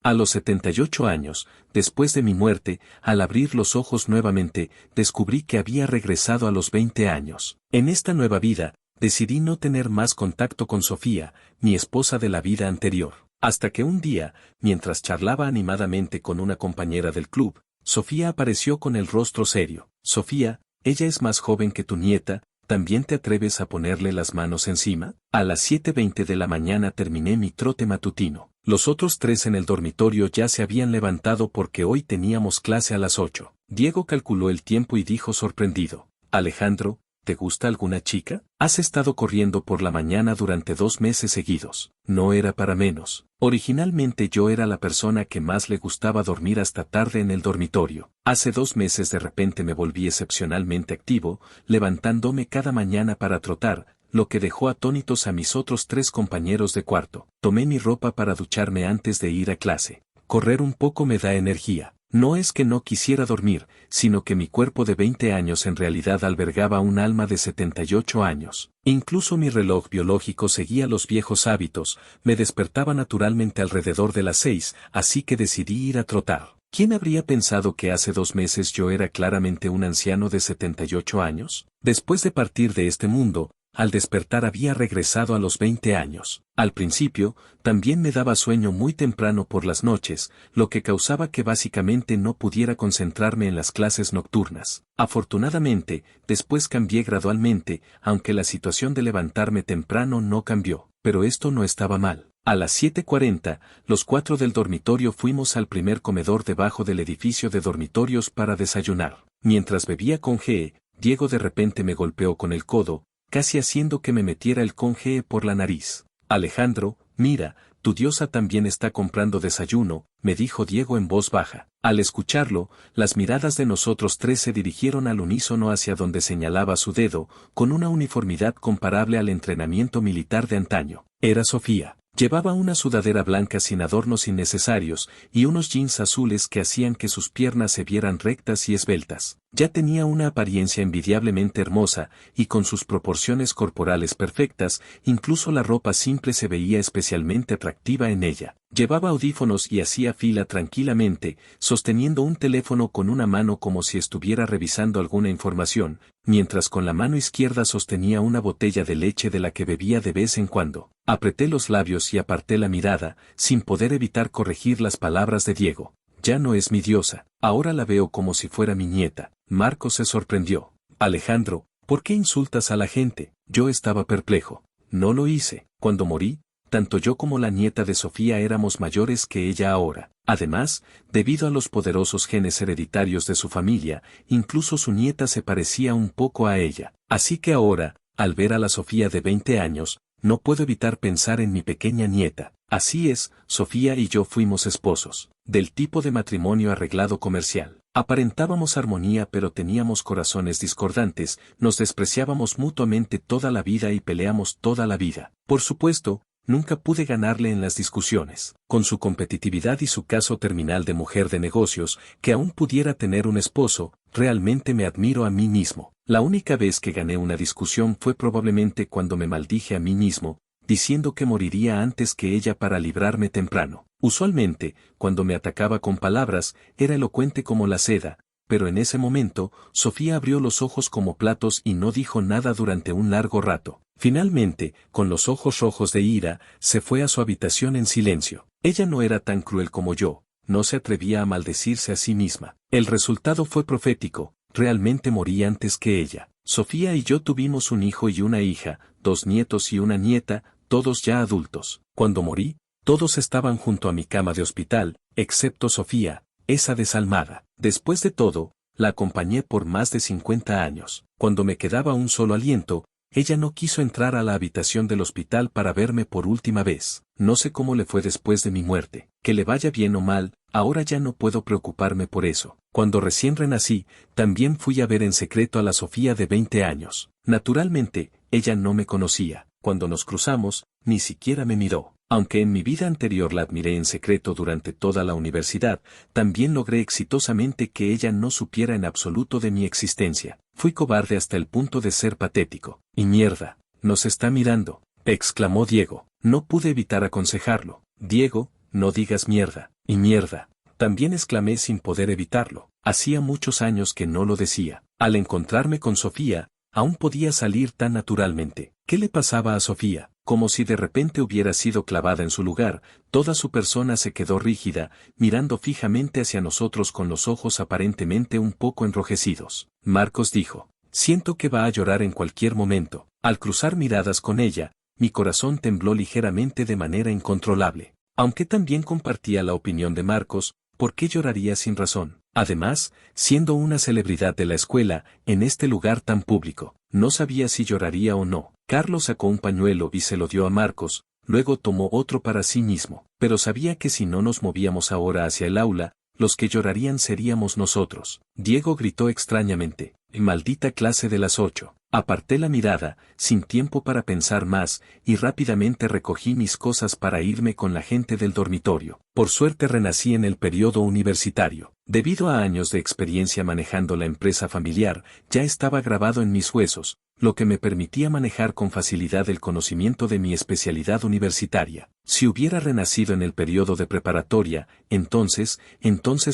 A los 78 años, después de mi muerte, al abrir los ojos nuevamente, descubrí que había regresado a los 20 años. En esta nueva vida, decidí no tener más contacto con Sofía, mi esposa de la vida anterior. Hasta que un día, mientras charlaba animadamente con una compañera del club, Sofía apareció con el rostro serio. Sofía, ella es más joven que tu nieta, ¿también te atreves a ponerle las manos encima? A las 7:20 de la mañana terminé mi trote matutino. Los otros 3 en el dormitorio ya se habían levantado porque hoy teníamos clase a las 8. Diego calculó el tiempo y dijo sorprendido: Alejandro, ¿te gusta alguna chica? Has estado corriendo por la mañana durante 2 meses seguidos. No era para menos. Originalmente yo era la persona que más le gustaba dormir hasta tarde en el dormitorio. Hace 2 meses de repente me volví excepcionalmente activo, levantándome cada mañana para trotar, lo que dejó atónitos a mis otros 3 compañeros de cuarto. Tomé mi ropa para ducharme antes de ir a clase. Correr un poco me da energía. No es que no quisiera dormir, sino que mi cuerpo de 20 años en realidad albergaba un alma de 78 años. Incluso mi reloj biológico seguía los viejos hábitos, me despertaba naturalmente alrededor de las 6, así que decidí ir a trotar. ¿Quién habría pensado que hace 2 meses yo era claramente un anciano de 78 años? Después de partir de este mundo, al despertar había regresado a los 20 años. Al principio, también me daba sueño muy temprano por las noches, lo que causaba que básicamente no pudiera concentrarme en las clases nocturnas. Afortunadamente, después cambié gradualmente, aunque la situación de levantarme temprano no cambió. Pero esto no estaba mal. A las 7:40, los 4 del dormitorio fuimos al primer comedor debajo del edificio de dormitorios para desayunar. Mientras bebía congé, Diego de repente me golpeó con el codo, casi haciendo que me metiera el congé por la nariz. Alejandro, mira, tu diosa también está comprando desayuno, me dijo Diego en voz baja. Al escucharlo, las miradas de nosotros 3 se dirigieron al unísono hacia donde señalaba su dedo, con una uniformidad comparable al entrenamiento militar de antaño. Era Sofía. Llevaba una sudadera blanca sin adornos innecesarios y unos jeans azules que hacían que sus piernas se vieran rectas y esbeltas. Ya tenía una apariencia envidiablemente hermosa y con sus proporciones corporales perfectas, incluso la ropa simple se veía especialmente atractiva en ella. Llevaba audífonos y hacía fila tranquilamente, sosteniendo un teléfono con una mano como si estuviera revisando alguna información, mientras con la mano izquierda sostenía una botella de leche de la que bebía de vez en cuando. Apreté los labios y aparté la mirada, sin poder evitar corregir las palabras de Diego. Ya no es mi diosa, ahora la veo como si fuera mi nieta. Marco se sorprendió. Alejandro, ¿por qué insultas a la gente? Yo estaba perplejo. No lo hice. Cuando morí, tanto yo como la nieta de Sofía éramos mayores que ella ahora. Además, debido a los poderosos genes hereditarios de su familia, incluso su nieta se parecía un poco a ella. Así que ahora, al ver a la Sofía de 20 años, no puedo evitar pensar en mi pequeña nieta. Así es, Sofía y yo fuimos esposos, del tipo de matrimonio arreglado comercial. Aparentábamos armonía pero teníamos corazones discordantes, nos despreciábamos mutuamente toda la vida y peleamos toda la vida. Por supuesto, nunca pude ganarle en las discusiones. Con su competitividad y su caso terminal de mujer de negocios, que aún pudiera tener un esposo, realmente me admiro a mí mismo. La única vez que gané una discusión fue probablemente cuando me maldije a mí mismo, diciendo que moriría antes que ella para librarme temprano. Usualmente, cuando me atacaba con palabras, era elocuente como la seda, pero en ese momento, Sofía abrió los ojos como platos y no dijo nada durante un largo rato. Finalmente, con los ojos rojos de ira, se fue a su habitación en silencio. Ella no era tan cruel como yo, no se atrevía a maldecirse a sí misma. El resultado fue profético, realmente morí antes que ella. Sofía y yo tuvimos un hijo y una hija, 2 nietos y una nieta, todos ya adultos. Cuando morí, todos estaban junto a mi cama de hospital, excepto Sofía, esa desalmada. Después de todo, la acompañé por más de 50 años. Cuando me quedaba un solo aliento, ella no quiso entrar a la habitación del hospital para verme por última vez. No sé cómo le fue después de mi muerte. Que le vaya bien o mal, ahora ya no puedo preocuparme por eso. Cuando recién renací, también fui a ver en secreto a la Sofía de 20 años. Naturalmente, ella no me conocía. Cuando nos cruzamos, ni siquiera me miró. Aunque en mi vida anterior la admiré en secreto durante toda la universidad, también logré exitosamente que ella no supiera en absoluto de mi existencia. Fui cobarde hasta el punto de ser patético. Y mierda, nos está mirando, exclamó Diego. No pude evitar aconsejarlo. Diego, no digas mierda. Y mierda. También exclamé sin poder evitarlo. Hacía muchos años que no lo decía. Al encontrarme con Sofía, aún podía salir tan naturalmente. ¿Qué le pasaba a Sofía? Como si de repente hubiera sido clavada en su lugar, toda su persona se quedó rígida, mirando fijamente hacia nosotros con los ojos aparentemente un poco enrojecidos. Marcos dijo, siento que va a llorar en cualquier momento. Al cruzar miradas con ella, mi corazón tembló ligeramente de manera incontrolable. Aunque también compartía la opinión de Marcos, ¿por qué lloraría sin razón? Además, siendo una celebridad de la escuela, en este lugar tan público, no sabía si lloraría o no. Carlos sacó un pañuelo y se lo dio a Marcos, luego tomó otro para sí mismo, pero sabía que si no nos movíamos ahora hacia el aula, los que llorarían seríamos nosotros. Diego gritó extrañamente, maldita clase de las 8. Aparté la mirada, sin tiempo para pensar más, y rápidamente recogí mis cosas para irme con la gente del dormitorio. Por suerte renací en el periodo universitario. Debido a años de experiencia manejando la empresa familiar, ya estaba grabado en mis huesos, lo que me permitía manejar con facilidad el conocimiento de mi especialidad universitaria. Si hubiera renacido en el periodo de preparatoria, entonces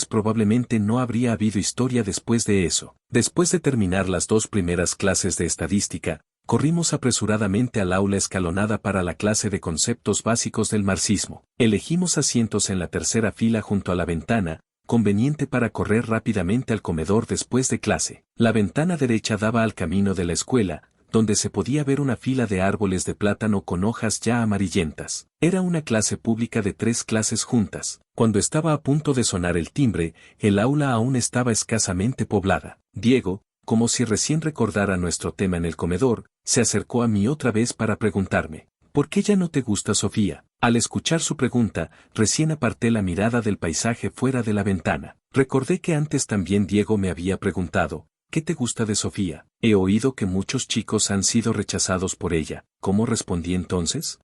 probablemente no habría habido historia después de eso. Después de terminar las 2 primeras clases de estadística, corrimos apresuradamente al aula escalonada para la clase de conceptos básicos del marxismo. Elegimos asientos en la tercera fila junto a la ventana, conveniente para correr rápidamente al comedor después de clase. La ventana derecha daba al camino de la escuela, donde se podía ver una fila de árboles de plátano con hojas ya amarillentas. Era una clase pública de 3 clases juntas. Cuando estaba a punto de sonar el timbre, el aula aún estaba escasamente poblada. Diego, como si recién recordara nuestro tema en el comedor, se acercó a mí otra vez para preguntarme, ¿por qué ya no te gusta Sofía? Al escuchar su pregunta, recién aparté la mirada del paisaje fuera de la ventana. Recordé que antes también Diego me había preguntado, ¿qué te gusta de Sofía? He oído que muchos chicos han sido rechazados por ella. ¿Cómo respondí entonces?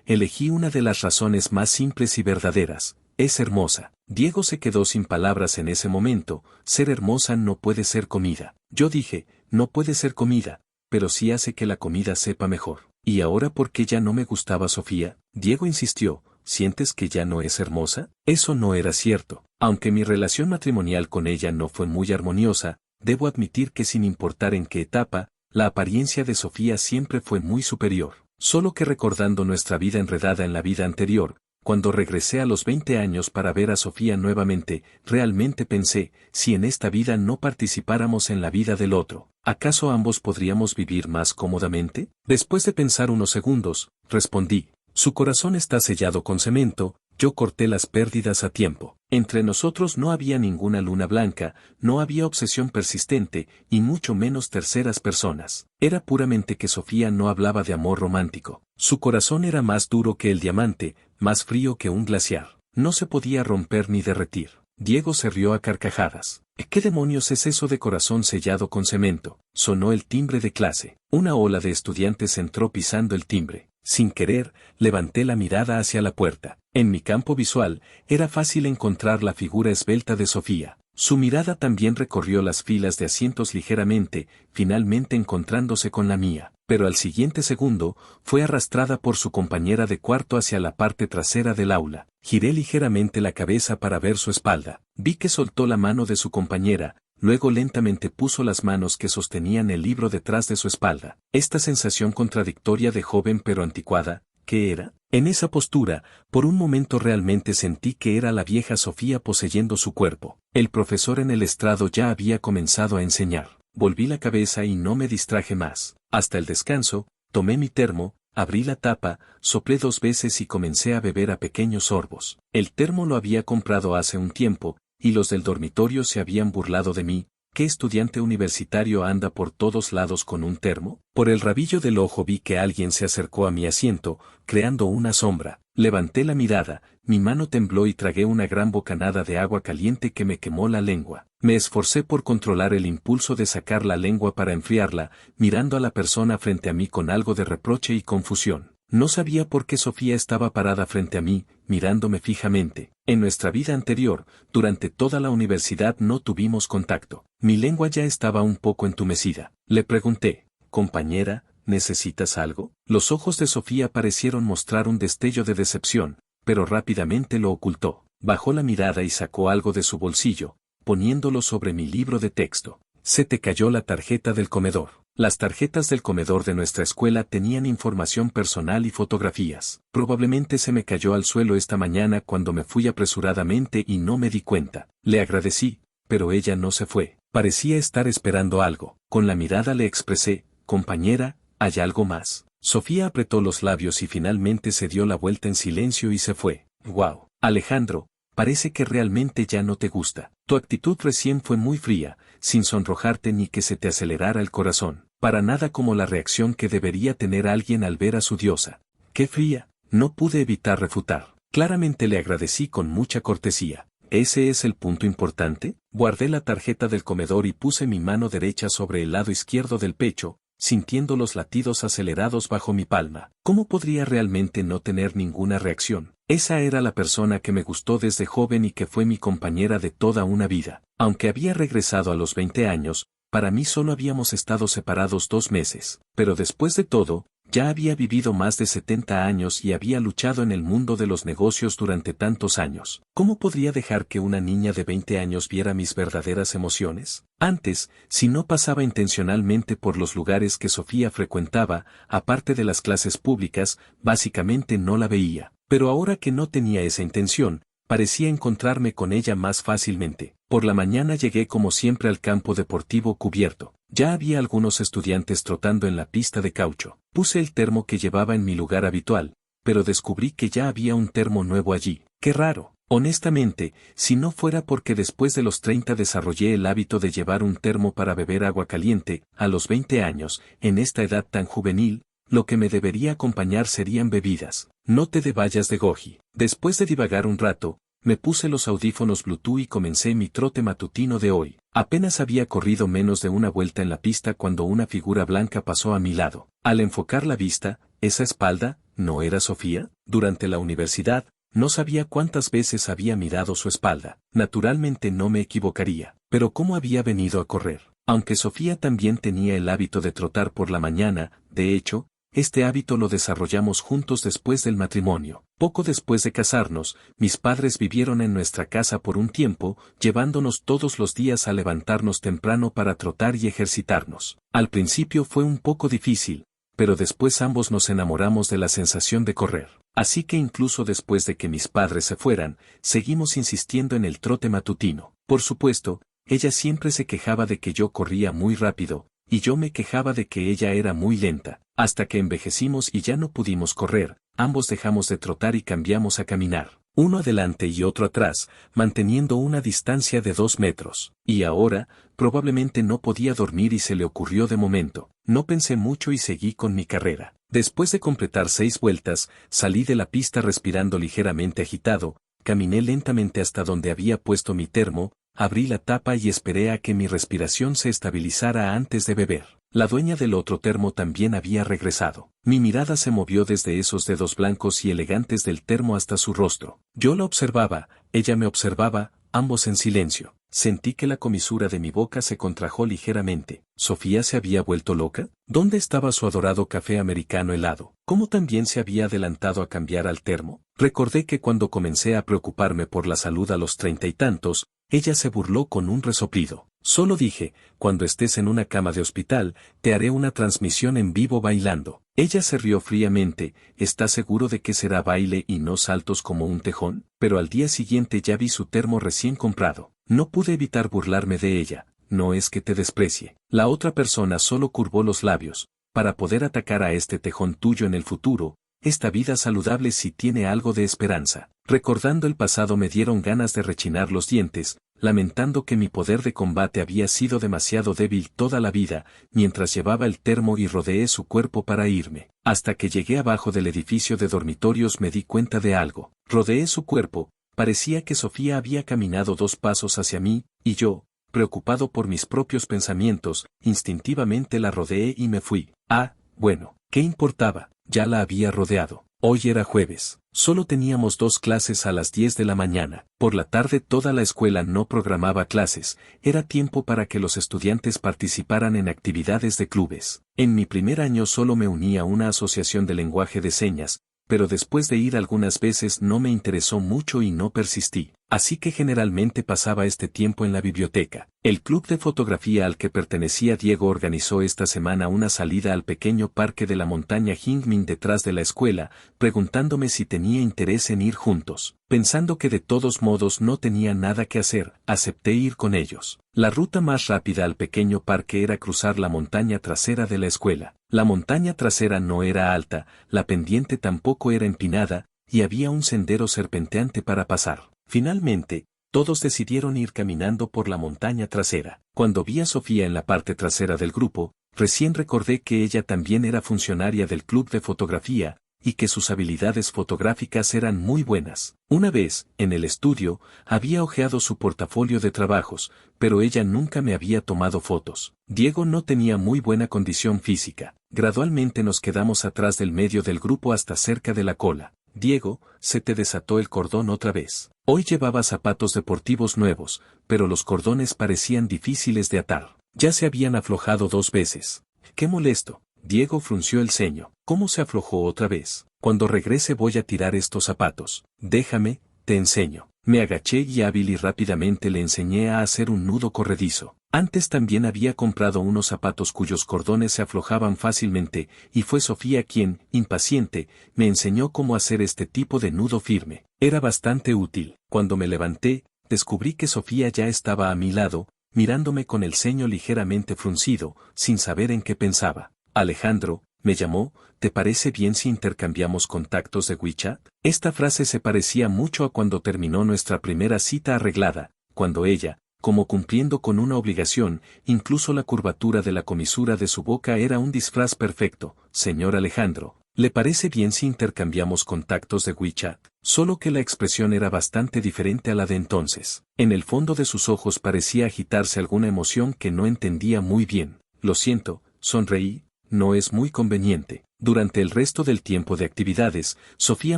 Elegí una de las razones más simples y verdaderas. Es hermosa. Diego se quedó sin palabras en ese momento. Ser hermosa no puede ser comida. Yo dije, no puede ser comida, pero sí hace que la comida sepa mejor. ¿Y ahora por qué ya no me gustaba Sofía? Diego insistió, ¿sientes que ya no es hermosa? Eso no era cierto. Aunque mi relación matrimonial con ella no fue muy armoniosa, debo admitir que sin importar en qué etapa, la apariencia de Sofía siempre fue muy superior. Solo que recordando nuestra vida enredada en la vida anterior, cuando regresé a los 20 años para ver a Sofía nuevamente, realmente pensé, si en esta vida no participáramos en la vida del otro, ¿acaso ambos podríamos vivir más cómodamente? Después de pensar unos segundos, respondí, su corazón está sellado con cemento. Yo corté las pérdidas a tiempo. Entre nosotros no había ninguna luna blanca, no había obsesión persistente, y mucho menos terceras personas. Era puramente que Sofía no hablaba de amor romántico. Su corazón era más duro que el diamante, más frío que un glaciar. No se podía romper ni derretir. Diego se rió a carcajadas. ¿Qué demonios es eso de corazón sellado con cemento? Sonó el timbre de clase. Una ola de estudiantes entró pisando el timbre. Sin querer, levanté la mirada hacia la puerta. En mi campo visual, era fácil encontrar la figura esbelta de Sofía. Su mirada también recorrió las filas de asientos ligeramente, finalmente encontrándose con la mía. Pero al siguiente segundo, fue arrastrada por su compañera de cuarto hacia la parte trasera del aula. Giré ligeramente la cabeza para ver su espalda. Vi que soltó la mano de su compañera, luego lentamente puso las manos que sostenían el libro detrás de su espalda. Esta sensación contradictoria de joven pero anticuada, ¿qué era? En esa postura, por un momento realmente sentí que era la vieja Sofía poseyendo su cuerpo. El profesor en el estrado ya había comenzado a enseñar. Volví la cabeza y no me distraje más. Hasta el descanso, tomé mi termo, abrí la tapa, soplé 2 veces y comencé a beber a pequeños sorbos. El termo lo había comprado hace un tiempo, y los del dormitorio se habían burlado de mí. ¿Qué estudiante universitario anda por todos lados con un termo? Por el rabillo del ojo vi que alguien se acercó a mi asiento, creando una sombra. Levanté la mirada, mi mano tembló y tragué una gran bocanada de agua caliente que me quemó la lengua. Me esforcé por controlar el impulso de sacar la lengua para enfriarla, mirando a la persona frente a mí con algo de reproche y confusión. No sabía por qué Sofía estaba parada frente a mí, mirándome fijamente. En nuestra vida anterior, durante toda la universidad no tuvimos contacto. Mi lengua ya estaba un poco entumecida. Le pregunté, compañera, ¿necesitas algo? Los ojos de Sofía parecieron mostrar un destello de decepción, pero rápidamente lo ocultó. Bajó la mirada y sacó algo de su bolsillo, poniéndolo sobre mi libro de texto. Se te cayó la tarjeta del comedor. Las tarjetas del comedor de nuestra escuela tenían información personal y fotografías. Probablemente se me cayó al suelo esta mañana cuando me fui apresuradamente y no me di cuenta. Le agradecí, pero ella no se fue. Parecía estar esperando algo. Con la mirada le expresé, compañera, ¿hay algo más? Sofía apretó los labios y finalmente se dio la vuelta en silencio y se fue. ¡Wow! Alejandro, parece que realmente ya no te gusta. Tu actitud recién fue muy fría, sin sonrojarte ni que se te acelerara el corazón. Para nada como la reacción que debería tener alguien al ver a su diosa. ¡Qué fría! No pude evitar refutar. Claramente le agradecí con mucha cortesía. ¿Ese es el punto importante? Guardé la tarjeta del comedor y puse mi mano derecha sobre el lado izquierdo del pecho, sintiendo los latidos acelerados bajo mi palma. ¿Cómo podría realmente no tener ninguna reacción? Esa era la persona que me gustó desde joven y que fue mi compañera de toda una vida. Aunque había regresado a los 20 años, para mí solo habíamos estado separados 2 meses. Pero después de todo, ya había vivido más de 70 años y había luchado en el mundo de los negocios durante tantos años. ¿Cómo podría dejar que una niña de 20 años viera mis verdaderas emociones? Antes, si no pasaba intencionalmente por los lugares que Sofía frecuentaba, aparte de las clases públicas, básicamente no la veía. Pero ahora que no tenía esa intención, parecía encontrarme con ella más fácilmente. Por la mañana llegué como siempre al campo deportivo cubierto. Ya había algunos estudiantes trotando en la pista de caucho. Puse el termo que llevaba en mi lugar habitual, pero descubrí que ya había un termo nuevo allí. ¡Qué raro! Honestamente, si no fuera porque después de los 30 desarrollé el hábito de llevar un termo para beber agua caliente, a los 20 años, en esta edad tan juvenil, lo que me debería acompañar serían bebidas. No te vayas de goji. Después de divagar un rato, me puse los audífonos Bluetooth y comencé mi trote matutino de hoy. Apenas había corrido menos de una vuelta en la pista cuando una figura blanca pasó a mi lado. Al enfocar la vista, esa espalda, ¿no era Sofía? Durante la universidad, no sabía cuántas veces había mirado su espalda. Naturalmente no me equivocaría. Pero ¿cómo había venido a correr? Aunque Sofía también tenía el hábito de trotar por la mañana, de hecho, este hábito lo desarrollamos juntos después del matrimonio. Poco después de casarnos, mis padres vivieron en nuestra casa por un tiempo, llevándonos todos los días a levantarnos temprano para trotar y ejercitarnos. Al principio fue un poco difícil, pero después ambos nos enamoramos de la sensación de correr. Así que incluso después de que mis padres se fueran, seguimos insistiendo en el trote matutino. Por supuesto, ella siempre se quejaba de que yo corría muy rápido, y yo me quejaba de que ella era muy lenta. Hasta que envejecimos y ya no pudimos correr, ambos dejamos de trotar y cambiamos a caminar, uno adelante y otro atrás, manteniendo una distancia de 2 metros. Y ahora, probablemente no podía dormir y se le ocurrió de momento. No pensé mucho y seguí con mi carrera. Después de completar 6 vueltas, salí de la pista respirando ligeramente agitado, caminé lentamente hasta donde había puesto mi termo, abrí la tapa y esperé a que mi respiración se estabilizara antes de beber. La dueña del otro termo también había regresado. Mi mirada se movió desde esos dedos blancos y elegantes del termo hasta su rostro. Yo la observaba, ella me observaba, ambos en silencio. Sentí que la comisura de mi boca se contrajo ligeramente. ¿Sofía se había vuelto loca? ¿Dónde estaba su adorado café americano helado? ¿Cómo también se había adelantado a cambiar al termo? Recordé que cuando comencé a preocuparme por la salud a los 30 y tantos, ella se burló con un resoplido. Solo dije, cuando estés en una cama de hospital, te haré una transmisión en vivo bailando. Ella se rió fríamente, ¿estás seguro de que será baile y no saltos como un tejón? Pero al día siguiente ya vi su termo recién comprado. No pude evitar burlarme de ella, no es que te desprecie. La otra persona solo curvó los labios, para poder atacar a este tejón tuyo en el futuro, esta vida saludable sí tiene algo de esperanza. Recordando el pasado me dieron ganas de rechinar los dientes, lamentando que mi poder de combate había sido demasiado débil toda la vida, mientras llevaba el termo y rodeé su cuerpo para irme. Hasta que llegué abajo del edificio de dormitorios me di cuenta de algo. Rodeé su cuerpo, parecía que Sofía había caminado 2 pasos hacia mí, y yo, preocupado por mis propios pensamientos, instintivamente la rodeé y me fui. Ah, bueno, ¿qué importaba? Ya la había rodeado. Hoy era jueves. Solo teníamos 2 clases a las 10 de la mañana. Por la tarde toda la escuela no programaba clases, era tiempo para que los estudiantes participaran en actividades de clubes. En mi primer año solo me uní a una asociación de lenguaje de señas, pero después de ir algunas veces no me interesó mucho y no persistí. Así que generalmente pasaba este tiempo en la biblioteca. El club de fotografía al que pertenecía Diego organizó esta semana una salida al pequeño parque de la montaña Jingming detrás de la escuela, preguntándome si tenía interés en ir juntos. Pensando que de todos modos no tenía nada que hacer, acepté ir con ellos. La ruta más rápida al pequeño parque era cruzar la montaña trasera de la escuela. La montaña trasera no era alta, la pendiente tampoco era empinada, y había un sendero serpenteante para pasar. Finalmente, todos decidieron ir caminando por la montaña trasera. Cuando vi a Sofía en la parte trasera del grupo, recién recordé que ella también era funcionaria del club de fotografía, y que sus habilidades fotográficas eran muy buenas. Una vez, en el estudio, había hojeado su portafolio de trabajos, pero ella nunca me había tomado fotos. Diego no tenía muy buena condición física. Gradualmente nos quedamos atrás del medio del grupo hasta cerca de la cola. Diego, se te desató el cordón otra vez. Hoy llevaba zapatos deportivos nuevos, pero los cordones parecían difíciles de atar. Ya se habían aflojado 2 veces. ¡Qué molesto! Diego frunció el ceño. ¿Cómo se aflojó otra vez? Cuando regrese voy a tirar estos zapatos. Déjame, te enseño. Me agaché y hábil y rápidamente le enseñé a hacer un nudo corredizo. Antes también había comprado unos zapatos cuyos cordones se aflojaban fácilmente, y fue Sofía quien, impaciente, me enseñó cómo hacer este tipo de nudo firme. Era bastante útil. Cuando me levanté, descubrí que Sofía ya estaba a mi lado, mirándome con el ceño ligeramente fruncido, sin saber en qué pensaba. Alejandro, me llamó, ¿te parece bien si intercambiamos contactos de WeChat? Esta frase se parecía mucho a cuando terminó nuestra primera cita arreglada, cuando ella, como cumpliendo con una obligación, incluso la curvatura de la comisura de su boca era un disfraz perfecto. Señor Alejandro, ¿le parece bien si intercambiamos contactos de WeChat? Solo que la expresión era bastante diferente a la de entonces. En el fondo de sus ojos parecía agitarse alguna emoción que no entendía muy bien. Lo siento, sonreí. No es muy conveniente. Durante el resto del tiempo de actividades, Sofía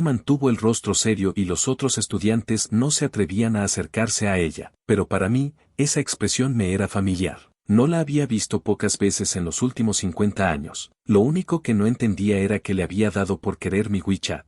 mantuvo el rostro serio y los otros estudiantes no se atrevían a acercarse a ella. Pero para mí, esa expresión me era familiar. No la había visto pocas veces en los últimos 50 años. Lo único que no entendía era que le había dado por querer mi WeChat.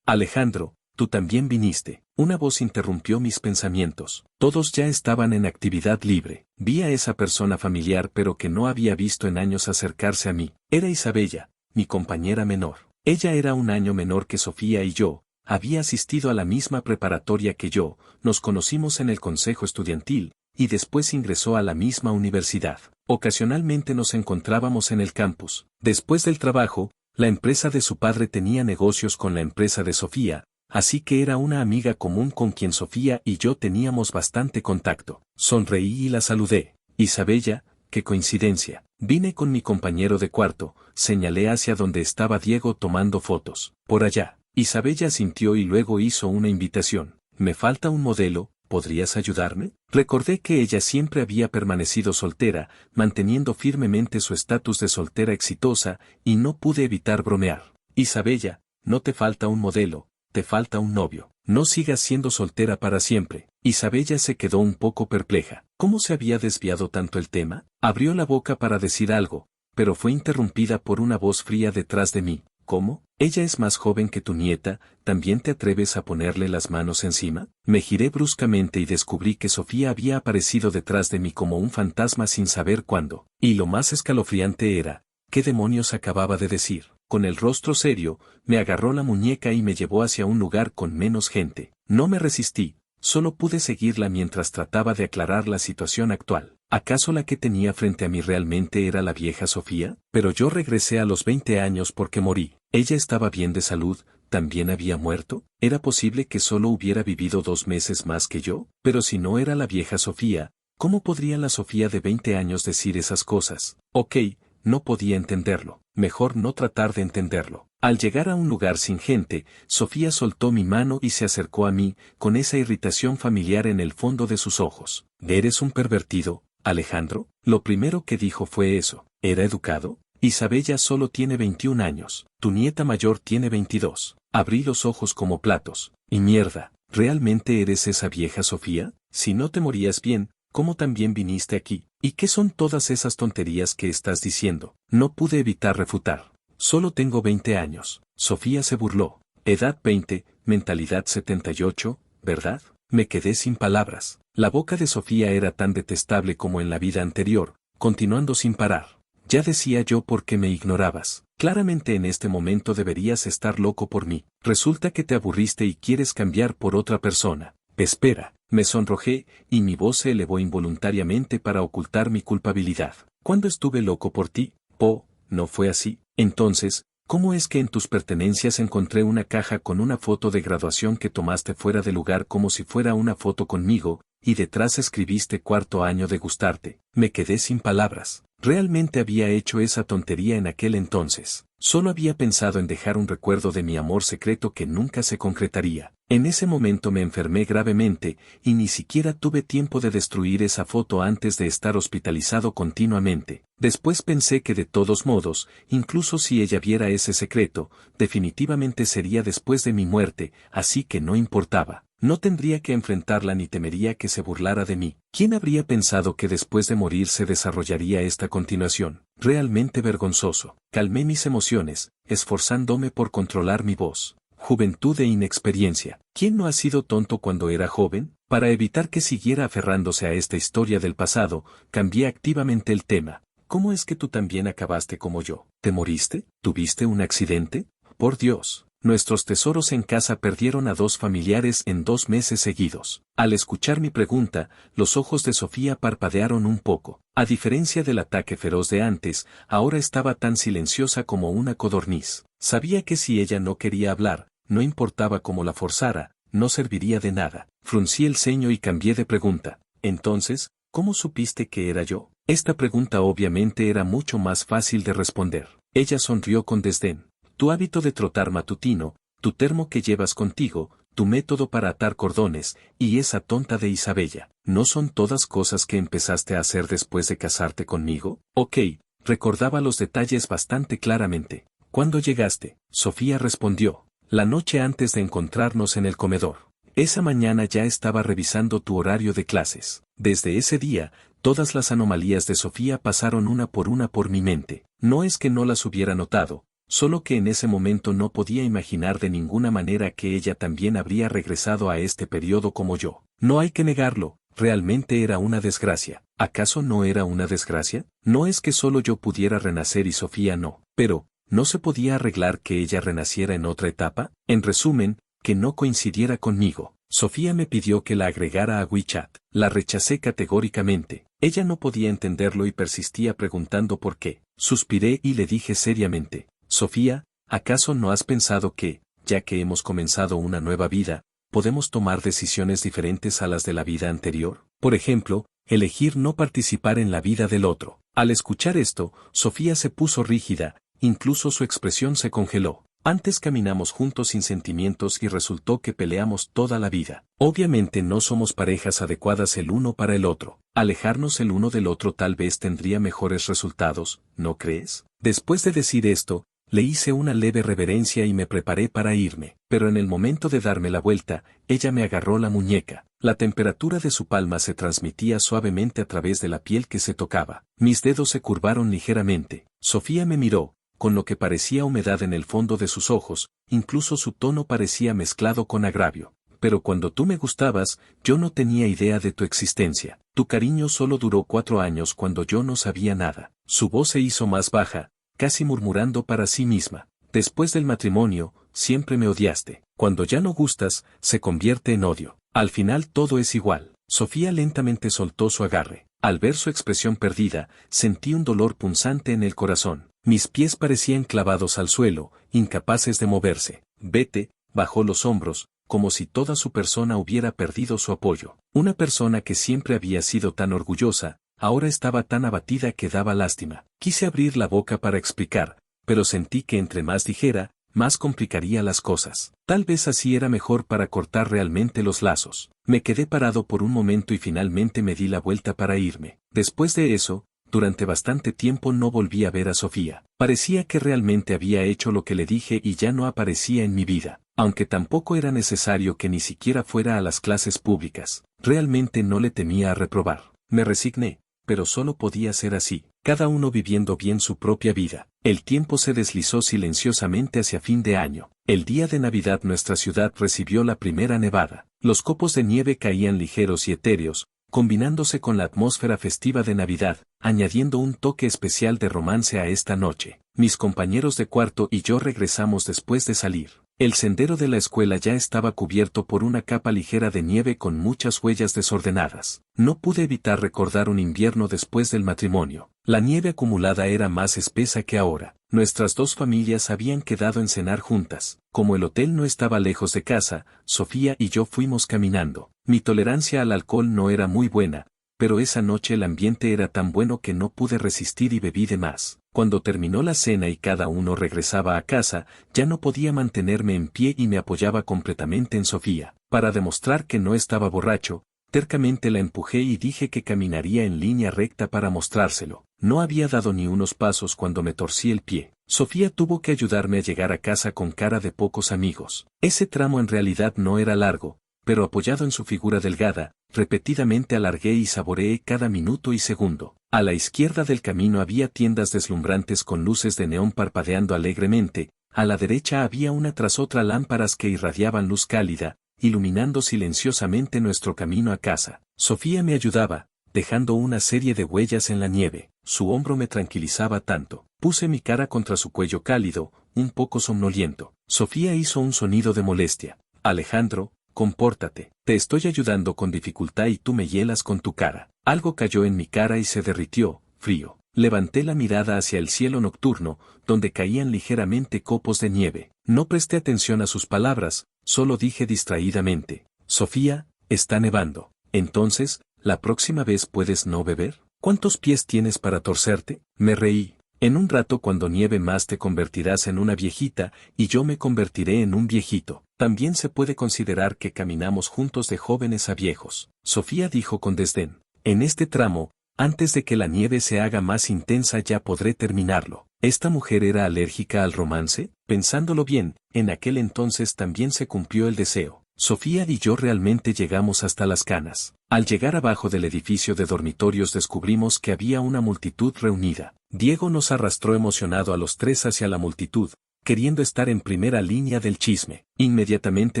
Alejandro, tú también viniste. Una voz interrumpió mis pensamientos. Todos ya estaban en actividad libre. Vi a esa persona familiar pero que no había visto en años acercarse a mí. Era Isabella, mi compañera menor. Ella era un año menor que Sofía y yo, había asistido a la misma preparatoria que yo, nos conocimos en el consejo estudiantil, y después ingresó a la misma universidad. Ocasionalmente nos encontrábamos en el campus. Después del trabajo, la empresa de su padre tenía negocios con la empresa de Sofía, así que era una amiga común con quien Sofía y yo teníamos bastante contacto. Sonreí y la saludé. Isabella, qué coincidencia. Vine con mi compañero de cuarto, señalé hacia donde estaba Diego tomando fotos. Por allá. Isabella asintió y luego hizo una invitación. Me falta un modelo, ¿podrías ayudarme? Recordé que ella siempre había permanecido soltera, manteniendo firmemente su estatus de soltera exitosa, y no pude evitar bromear. Isabella, no te falta un modelo. Te falta un novio. No sigas siendo soltera para siempre. Isabella se quedó un poco perpleja. ¿Cómo se había desviado tanto el tema? Abrió la boca para decir algo, pero fue interrumpida por una voz fría detrás de mí. ¿Cómo? Ella es más joven que tu nieta, ¿también te atreves a ponerle las manos encima? Me giré bruscamente y descubrí que Sofía había aparecido detrás de mí como un fantasma sin saber cuándo. Y lo más escalofriante era, ¿qué demonios acababa de decir? Con el rostro serio, me agarró la muñeca y me llevó hacia un lugar con menos gente. No me resistí, solo pude seguirla mientras trataba de aclarar la situación actual. ¿Acaso la que tenía frente a mí realmente era la vieja Sofía? Pero yo regresé a los 20 años porque morí. ¿Ella estaba bien de salud? ¿También había muerto? ¿Era posible que solo hubiera vivido 2 meses más que yo? Pero si no era la vieja Sofía, ¿cómo podría la Sofía de 20 años decir esas cosas? Ok, no podía entenderlo. Mejor no tratar de entenderlo. Al llegar a un lugar sin gente, Sofía soltó mi mano y se acercó a mí, con esa irritación familiar en el fondo de sus ojos. ¿Eres un pervertido, Alejandro? Lo primero que dijo fue eso. ¿Era educado? Isabella solo tiene 21 años. Tu nieta mayor tiene 22. Abrí los ojos como platos. Y mierda, ¿realmente eres esa vieja Sofía? Si no te morías bien, ¿cómo también viniste aquí? ¿Y qué son todas esas tonterías que estás diciendo? No pude evitar refutar. Solo tengo 20 años. Sofía se burló. Edad 20, mentalidad 78, ¿verdad? Me quedé sin palabras. La boca de Sofía era tan detestable como en la vida anterior, continuando sin parar. Ya decía yo por qué me ignorabas. Claramente en este momento deberías estar loco por mí. Resulta que te aburriste y quieres cambiar por otra persona. Espera, me sonrojé, y mi voz se elevó involuntariamente para ocultar mi culpabilidad. ¿Cuándo estuve loco por ti? Oh, ¿no fue así? Entonces, ¿cómo es que en tus pertenencias encontré una caja con una foto de graduación que tomaste fuera de lugar como si fuera una foto conmigo, y detrás escribiste cuarto año de gustarte? Me quedé sin palabras. Realmente había hecho esa tontería en aquel entonces. Solo había pensado en dejar un recuerdo de mi amor secreto que nunca se concretaría. En ese momento me enfermé gravemente, y ni siquiera tuve tiempo de destruir esa foto antes de estar hospitalizado continuamente. Después pensé que de todos modos, incluso si ella viera ese secreto, definitivamente sería después de mi muerte, así que no importaba. No tendría que enfrentarla ni temería que se burlara de mí. ¿Quién habría pensado que después de morir se desarrollaría esta continuación? Realmente vergonzoso. Calmé mis emociones, esforzándome por controlar mi voz. Juventud e inexperiencia. ¿Quién no ha sido tonto cuando era joven? Para evitar que siguiera aferrándose a esta historia del pasado, cambié activamente el tema. ¿Cómo es que tú también acabaste como yo? ¿Te moriste? ¿Tuviste un accidente? Por Dios. Nuestros tesoros en casa perdieron a 2 familiares en 2 meses seguidos. Al escuchar mi pregunta, los ojos de Sofía parpadearon un poco. A diferencia del ataque feroz de antes, ahora estaba tan silenciosa como una codorniz. Sabía que si ella no quería hablar, no importaba cómo la forzara, no serviría de nada. Fruncí el ceño y cambié de pregunta. Entonces, ¿cómo supiste que era yo? Esta pregunta obviamente era mucho más fácil de responder. Ella sonrió con desdén. Tu hábito de trotar matutino, tu termo que llevas contigo, tu método para atar cordones, y esa tonta de Isabella, ¿no son todas cosas que empezaste a hacer después de casarte conmigo? Ok, recordaba los detalles bastante claramente. ¿Cuándo llegaste? Sofía respondió. La noche antes de encontrarnos en el comedor. Esa mañana ya estaba revisando tu horario de clases. Desde ese día, todas las anomalías de Sofía pasaron una por mi mente. No es que no las hubiera notado, solo que en ese momento no podía imaginar de ninguna manera que ella también habría regresado a este periodo como yo. No hay que negarlo, realmente era una desgracia. ¿Acaso no era una desgracia? No es que solo yo pudiera renacer y Sofía no, pero, ¿no se podía arreglar que ella renaciera en otra etapa? En resumen, que no coincidiera conmigo. Sofía me pidió que la agregara a WeChat. La rechacé categóricamente. Ella no podía entenderlo y persistía preguntando por qué. Suspiré y le dije seriamente. Sofía, ¿acaso no has pensado que, ya que hemos comenzado una nueva vida, podemos tomar decisiones diferentes a las de la vida anterior? Por ejemplo, elegir no participar en la vida del otro. Al escuchar esto, Sofía se puso rígida, incluso su expresión se congeló. Antes caminamos juntos sin sentimientos y resultó que peleamos toda la vida. Obviamente no somos parejas adecuadas el uno para el otro. Alejarnos el uno del otro tal vez tendría mejores resultados, ¿no crees? Después de decir esto, le hice una leve reverencia y me preparé para irme. Pero en el momento de darme la vuelta, ella me agarró la muñeca. La temperatura de su palma se transmitía suavemente a través de la piel que se tocaba. Mis dedos se curvaron ligeramente. Sofía me miró, con lo que parecía humedad en el fondo de sus ojos, incluso su tono parecía mezclado con agravio. Pero cuando tú me gustabas, yo no tenía idea de tu existencia. Tu cariño solo duró 4 años cuando yo no sabía nada. Su voz se hizo más baja, casi murmurando para sí misma. Después del matrimonio, siempre me odiaste. Cuando ya no gustas, se convierte en odio. Al final todo es igual. Sofía lentamente soltó su agarre. Al ver su expresión perdida, sentí un dolor punzante en el corazón. Mis pies parecían clavados al suelo, incapaces de moverse. Vete, bajó los hombros, como si toda su persona hubiera perdido su apoyo. Una persona que siempre había sido tan orgullosa, ahora estaba tan abatida que daba lástima. Quise abrir la boca para explicar, pero sentí que entre más dijera, más complicaría las cosas. Tal vez así era mejor para cortar realmente los lazos. Me quedé parado por un momento y finalmente me di la vuelta para irme. Después de eso, durante bastante tiempo no volví a ver a Sofía. Parecía que realmente había hecho lo que le dije y ya no aparecía en mi vida. Aunque tampoco era necesario que ni siquiera fuera a las clases públicas. Realmente no le temía a reprobar. Me resigné, pero solo podía ser así. Cada uno viviendo bien su propia vida. El tiempo se deslizó silenciosamente hacia fin de año. El día de Navidad nuestra ciudad recibió la primera nevada. Los copos de nieve caían ligeros y etéreos, combinándose con la atmósfera festiva de Navidad, añadiendo un toque especial de romance a esta noche. Mis compañeros de cuarto y yo regresamos después de salir. El sendero de la escuela ya estaba cubierto por una capa ligera de nieve con muchas huellas desordenadas. No pude evitar recordar un invierno después del matrimonio. La nieve acumulada era más espesa que ahora. Nuestras dos familias habían quedado en cenar juntas. Como el hotel no estaba lejos de casa, Sofía y yo fuimos caminando. Mi tolerancia al alcohol no era muy buena, pero esa noche el ambiente era tan bueno que no pude resistir y bebí de más. Cuando terminó la cena y cada uno regresaba a casa, ya no podía mantenerme en pie y me apoyaba completamente en Sofía. Para demostrar que no estaba borracho, tercamente la empujé y dije que caminaría en línea recta para mostrárselo. No había dado ni unos pasos cuando me torcí el pie. Sofía tuvo que ayudarme a llegar a casa con cara de pocos amigos. Ese tramo en realidad no era largo, pero apoyado en su figura delgada, repetidamente alargué y saboreé cada minuto y segundo. A la izquierda del camino había tiendas deslumbrantes con luces de neón parpadeando alegremente, a la derecha había una tras otra lámparas que irradiaban luz cálida, iluminando silenciosamente nuestro camino a casa. Sofía me ayudaba, dejando una serie de huellas en la nieve. Su hombro me tranquilizaba tanto. Puse mi cara contra su cuello cálido, un poco somnoliento. Sofía hizo un sonido de molestia. Alejandro, compórtate. Te estoy ayudando con dificultad y tú me hielas con tu cara. Algo cayó en mi cara y se derritió, frío. Levanté la mirada hacia el cielo nocturno, donde caían ligeramente copos de nieve. No presté atención a sus palabras, solo dije distraídamente: Sofía, está nevando. Entonces, ¿la próxima vez puedes no beber? ¿Cuántos pies tienes para torcerte? Me reí. En un rato cuando nieve más te convertirás en una viejita, y yo me convertiré en un viejito. También se puede considerar que caminamos juntos de jóvenes a viejos. Sofía dijo con desdén: en este tramo, antes de que la nieve se haga más intensa ya podré terminarlo. ¿Esta mujer era alérgica al romance? Pensándolo bien, en aquel entonces también se cumplió el deseo. Sofía y yo realmente llegamos hasta las canas. Al llegar abajo del edificio de dormitorios descubrimos que había una multitud reunida. Diego nos arrastró emocionado a los tres hacia la multitud, queriendo estar en primera línea del chisme. Inmediatamente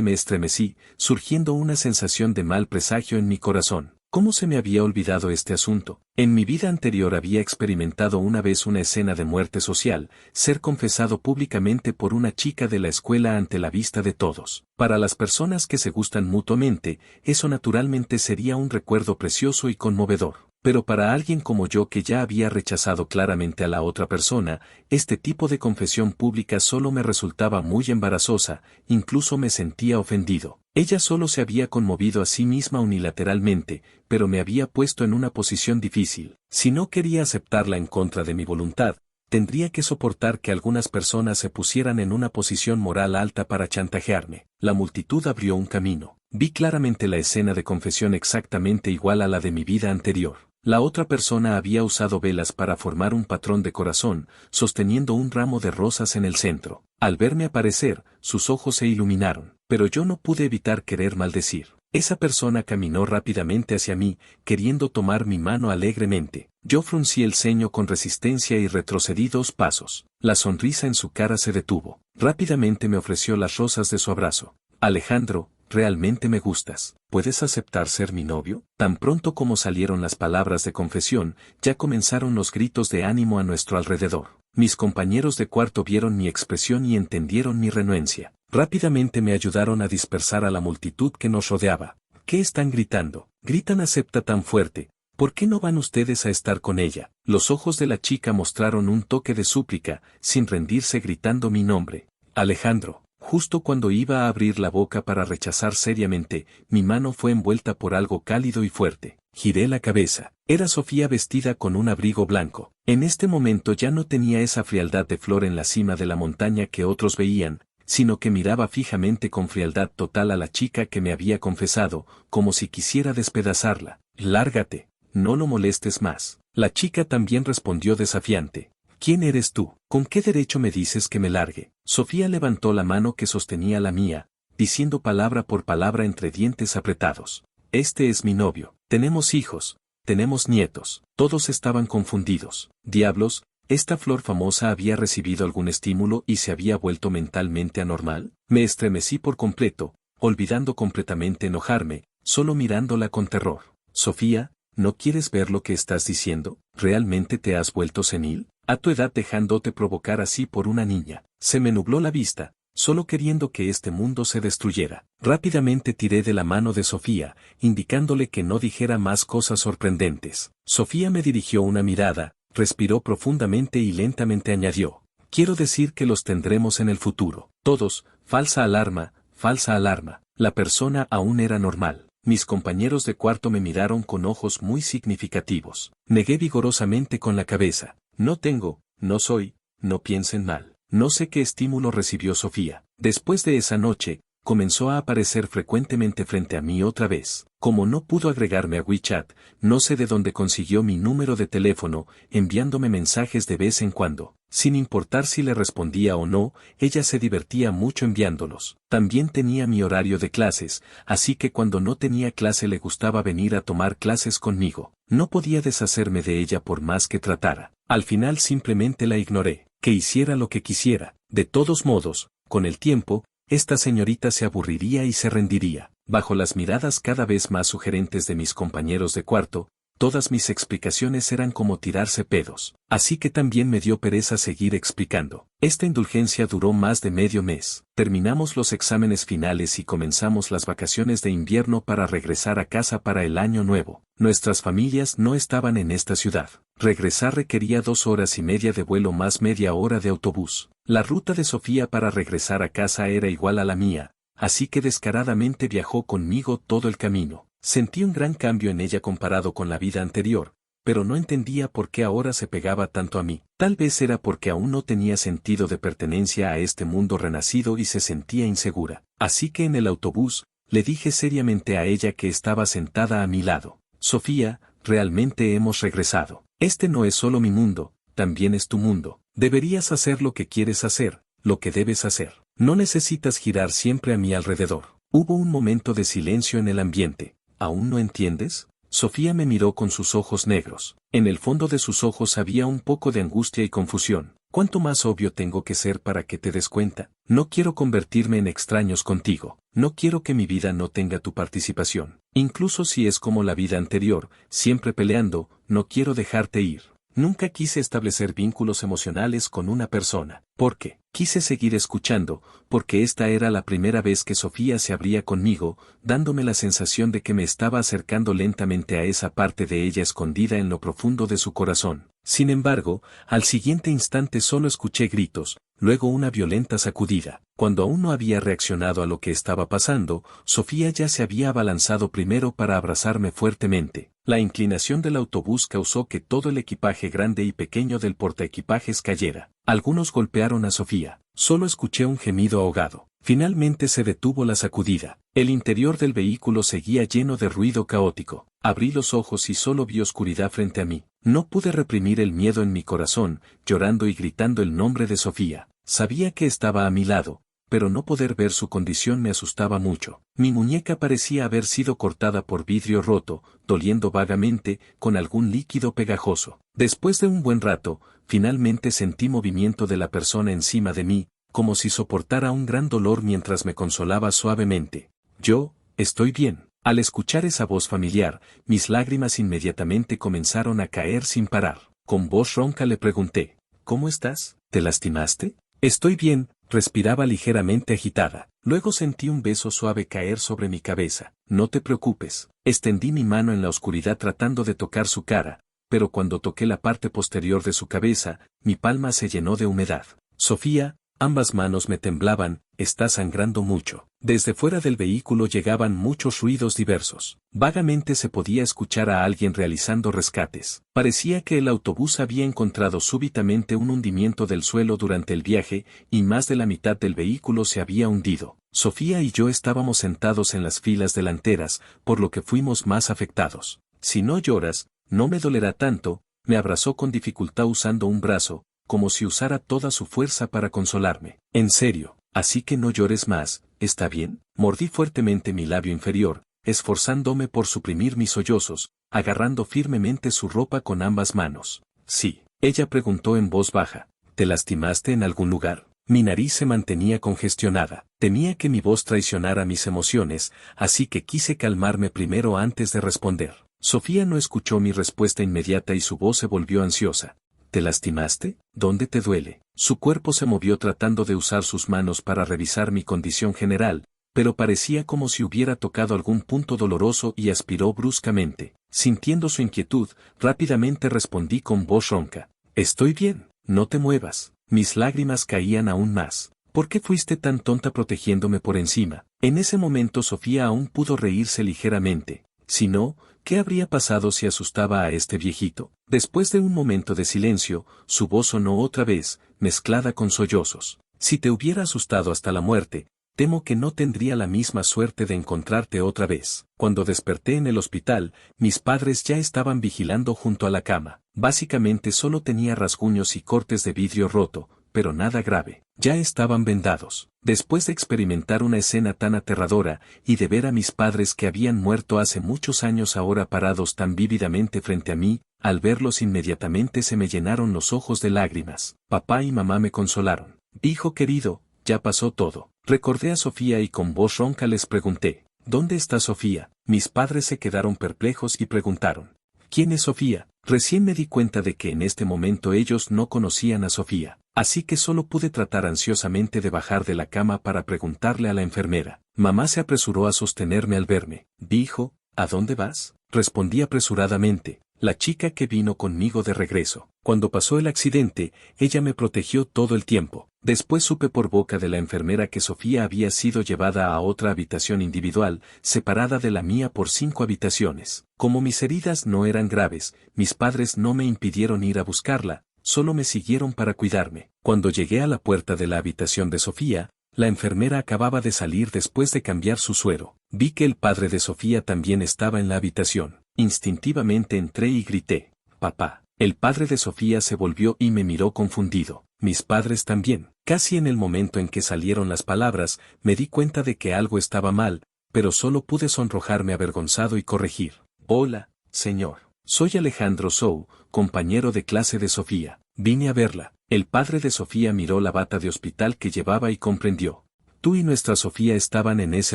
me estremecí, surgiendo una sensación de mal presagio en mi corazón. ¿Cómo se me había olvidado este asunto? En mi vida anterior había experimentado una vez una escena de muerte social, ser confesado públicamente por una chica de la escuela ante la vista de todos. Para las personas que se gustan mutuamente, eso naturalmente sería un recuerdo precioso y conmovedor. Pero para alguien como yo que ya había rechazado claramente a la otra persona, este tipo de confesión pública solo me resultaba muy embarazosa, incluso me sentía ofendido. Ella solo se había conmovido a sí misma unilateralmente, pero me había puesto en una posición difícil. Si no quería aceptarla en contra de mi voluntad, tendría que soportar que algunas personas se pusieran en una posición moral alta para chantajearme. La multitud abrió un camino. Vi claramente la escena de confesión exactamente igual a la de mi vida anterior. La otra persona había usado velas para formar un patrón de corazón, sosteniendo un ramo de rosas en el centro. Al verme aparecer, sus ojos se iluminaron, pero yo no pude evitar querer maldecir. Esa persona caminó rápidamente hacia mí, queriendo tomar mi mano alegremente. Yo fruncí el ceño con resistencia y retrocedí 2 pasos. La sonrisa en su cara se detuvo. Rápidamente me ofreció las rosas de su abrazo. Alejandro, realmente me gustas. ¿Puedes aceptar ser mi novio? Tan pronto como salieron las palabras de confesión, ya comenzaron los gritos de ánimo a nuestro alrededor. Mis compañeros de cuarto vieron mi expresión y entendieron mi renuencia. Rápidamente me ayudaron a dispersar a la multitud que nos rodeaba. ¿Qué están gritando? Gritan acepta tan fuerte. ¿Por qué no van ustedes a estar con ella? Los ojos de la chica mostraron un toque de súplica, sin rendirse gritando mi nombre. Alejandro. Justo cuando iba a abrir la boca para rechazar seriamente, mi mano fue envuelta por algo cálido y fuerte. Giré la cabeza. Era Sofía vestida con un abrigo blanco. En este momento ya no tenía esa frialdad de flor en la cima de la montaña que otros veían, sino que miraba fijamente con frialdad total a la chica que me había confesado, como si quisiera despedazarla. Lárgate, no lo molestes más. La chica también respondió desafiante. ¿Quién eres tú? ¿Con qué derecho me dices que me largue? Sofía levantó la mano que sostenía la mía, diciendo palabra por palabra entre dientes apretados. Este es mi novio. Tenemos hijos. Tenemos nietos. Todos estaban confundidos. Diablos, ¿Esta flor famosa había recibido algún estímulo y se había vuelto mentalmente anormal? Me estremecí por completo, olvidando completamente enojarme, solo mirándola con terror. Sofía, ¿no quieres ver lo que estás diciendo? ¿Realmente te has vuelto senil? A tu edad dejándote provocar así por una niña. Se me nubló la vista, solo queriendo que este mundo se destruyera. Rápidamente tiré de la mano de Sofía, indicándole que no dijera más cosas sorprendentes. Sofía me dirigió una mirada, respiró profundamente y lentamente añadió: quiero decir que los tendremos en el futuro. Todos, falsa alarma, falsa alarma. La persona aún era normal. Mis compañeros de cuarto me miraron con ojos muy significativos. Negué vigorosamente con la cabeza. No tengo, no soy, no piensen mal. No sé qué estímulo recibió Sofía. Después de esa noche, comenzó a aparecer frecuentemente frente a mí otra vez. Como no pudo agregarme a WeChat, no sé de dónde consiguió mi número de teléfono, enviándome mensajes de vez en cuando. Sin importar si le respondía o no, ella se divertía mucho enviándolos. También tenía mi horario de clases, así que cuando no tenía clase le gustaba venir a tomar clases conmigo. No podía deshacerme de ella por más que tratara. Al final simplemente la ignoré, que hiciera lo que quisiera. De todos modos, con el tiempo, esta señorita se aburriría y se rendiría. Bajo las miradas cada vez más sugerentes de mis compañeros de cuarto, todas mis explicaciones eran como tirarse pedos. Así que también me dio pereza seguir explicando. Esta indulgencia duró más de medio mes. Terminamos los exámenes finales y comenzamos las vacaciones de invierno para regresar a casa para el año nuevo. Nuestras familias no estaban en esta ciudad. Regresar requería 2 horas y media de vuelo más media hora de autobús. La ruta de Sofía para regresar a casa era igual a la mía, así que descaradamente viajó conmigo todo el camino. Sentí un gran cambio en ella comparado con la vida anterior, pero no entendía por qué ahora se pegaba tanto a mí. Tal vez era porque aún no tenía sentido de pertenencia a este mundo renacido y se sentía insegura. Así que en el autobús, le dije seriamente a ella que estaba sentada a mi lado: Sofía, realmente hemos regresado. Este no es solo mi mundo, también es tu mundo. Deberías hacer lo que quieres hacer, lo que debes hacer. No necesitas girar siempre a mi alrededor. Hubo un momento de silencio en el ambiente. ¿Aún no entiendes? Sofía me miró con sus ojos negros. En el fondo de sus ojos había un poco de angustia y confusión. ¿Cuánto más obvio tengo que ser para que te des cuenta? No quiero convertirme en extraños contigo. No quiero que mi vida no tenga tu participación. Incluso si es como la vida anterior, siempre peleando, no quiero dejarte ir. Nunca quise establecer vínculos emocionales con una persona. ¿Por qué? Quise seguir escuchando, porque esta era la primera vez que Sofía se abría conmigo, dándome la sensación de que me estaba acercando lentamente a esa parte de ella escondida en lo profundo de su corazón. Sin embargo, al siguiente instante solo escuché gritos, luego una violenta sacudida. Cuando aún no había reaccionado a lo que estaba pasando, Sofía ya se había abalanzado primero para abrazarme fuertemente. La inclinación del autobús causó que todo el equipaje grande y pequeño del portaequipajes cayera. Algunos golpearon a Sofía. Solo escuché un gemido ahogado. Finalmente se detuvo la sacudida. El interior del vehículo seguía lleno de ruido caótico. Abrí los ojos y solo vi oscuridad frente a mí. No pude reprimir el miedo en mi corazón, llorando y gritando el nombre de Sofía. Sabía que estaba a mi lado, pero no poder ver su condición me asustaba mucho. Mi muñeca parecía haber sido cortada por vidrio roto, doliendo vagamente, con algún líquido pegajoso. Después de un buen rato, finalmente sentí movimiento de la persona encima de mí, como si soportara un gran dolor mientras me consolaba suavemente. Yo, estoy bien. Al escuchar esa voz familiar, mis lágrimas inmediatamente comenzaron a caer sin parar. Con voz ronca le pregunté: ¿cómo estás? ¿Te lastimaste? Estoy bien, respiraba ligeramente agitada. Luego sentí un beso suave caer sobre mi cabeza. No te preocupes. Extendí mi mano en la oscuridad tratando de tocar su cara, pero cuando toqué la parte posterior de su cabeza, mi palma se llenó de humedad. Sofía, ambas manos me temblaban, está sangrando mucho. Desde fuera del vehículo llegaban muchos ruidos diversos. Vagamente se podía escuchar a alguien realizando rescates. Parecía que el autobús había encontrado súbitamente un hundimiento del suelo durante el viaje, y más de la mitad del vehículo se había hundido. Sofía y yo estábamos sentados en las filas delanteras, por lo que fuimos más afectados. Si no lloras, no me dolerá tanto, me abrazó con dificultad usando un brazo, como si usara toda su fuerza para consolarme. En serio, así que no llores más, ¿está bien? Mordí fuertemente mi labio inferior, esforzándome por suprimir mis sollozos, agarrando firmemente su ropa con ambas manos. Sí, Ella preguntó en voz baja. ¿Te lastimaste en algún lugar? Mi nariz se mantenía congestionada. Temía que mi voz traicionara mis emociones, así que quise calmarme primero antes de responder. Sofía no escuchó mi respuesta inmediata y su voz se volvió ansiosa. ¿Te lastimaste? ¿Dónde te duele? Su cuerpo se movió tratando de usar sus manos para revisar mi condición general, pero parecía como si hubiera tocado algún punto doloroso y aspiró bruscamente. Sintiendo su inquietud, rápidamente respondí con voz ronca. Estoy bien, no te muevas. Mis lágrimas caían aún más. ¿Por qué fuiste tan tonta protegiéndome por encima? En ese momento Sofía aún pudo reírse ligeramente. Si no, ¿qué habría pasado si asustaba a este viejito? Después de un momento de silencio, su voz sonó otra vez, mezclada con sollozos. Si te hubiera asustado hasta la muerte, temo que no tendría la misma suerte de encontrarte otra vez. Cuando desperté en el hospital, mis padres ya estaban vigilando junto a la cama. Básicamente solo tenía rasguños y cortes de vidrio roto, pero nada grave. Ya estaban vendados. Después de experimentar una escena tan aterradora, y de ver a mis padres que habían muerto hace muchos años ahora parados tan vívidamente frente a mí, al verlos inmediatamente se me llenaron los ojos de lágrimas. Papá y mamá me consolaron. Hijo querido, ya pasó todo. Recordé a Sofía y con voz ronca les pregunté, ¿dónde está Sofía? Mis padres se quedaron perplejos y preguntaron, ¿quién es Sofía? Recién me di cuenta de que en este momento ellos no conocían a Sofía, así que solo pude tratar ansiosamente de bajar de la cama para preguntarle a la enfermera. Mamá se apresuró a sostenerme al verme. Dijo, ¿a dónde vas? Respondí apresuradamente, la chica que vino conmigo de regreso. Cuando pasó el accidente, ella me protegió todo el tiempo. Después supe por boca de la enfermera que Sofía había sido llevada a otra habitación individual, separada de la mía por 5 habitaciones. Como mis heridas no eran graves, mis padres no me impidieron ir a buscarla, solo me siguieron para cuidarme. Cuando llegué a la puerta de la habitación de Sofía, la enfermera acababa de salir después de cambiar su suero. Vi que el padre de Sofía también estaba en la habitación. Instintivamente entré y grité, «Papá». El padre de Sofía se volvió y me miró confundido. Mis padres también. Casi en el momento en que salieron las palabras, me di cuenta de que algo estaba mal, pero solo pude sonrojarme avergonzado y corregir. «Hola, señor. Soy Alejandro Sou, compañero de clase de Sofía. Vine a verla». El padre de Sofía miró la bata de hospital que llevaba y comprendió. «Tú y nuestra Sofía estaban en ese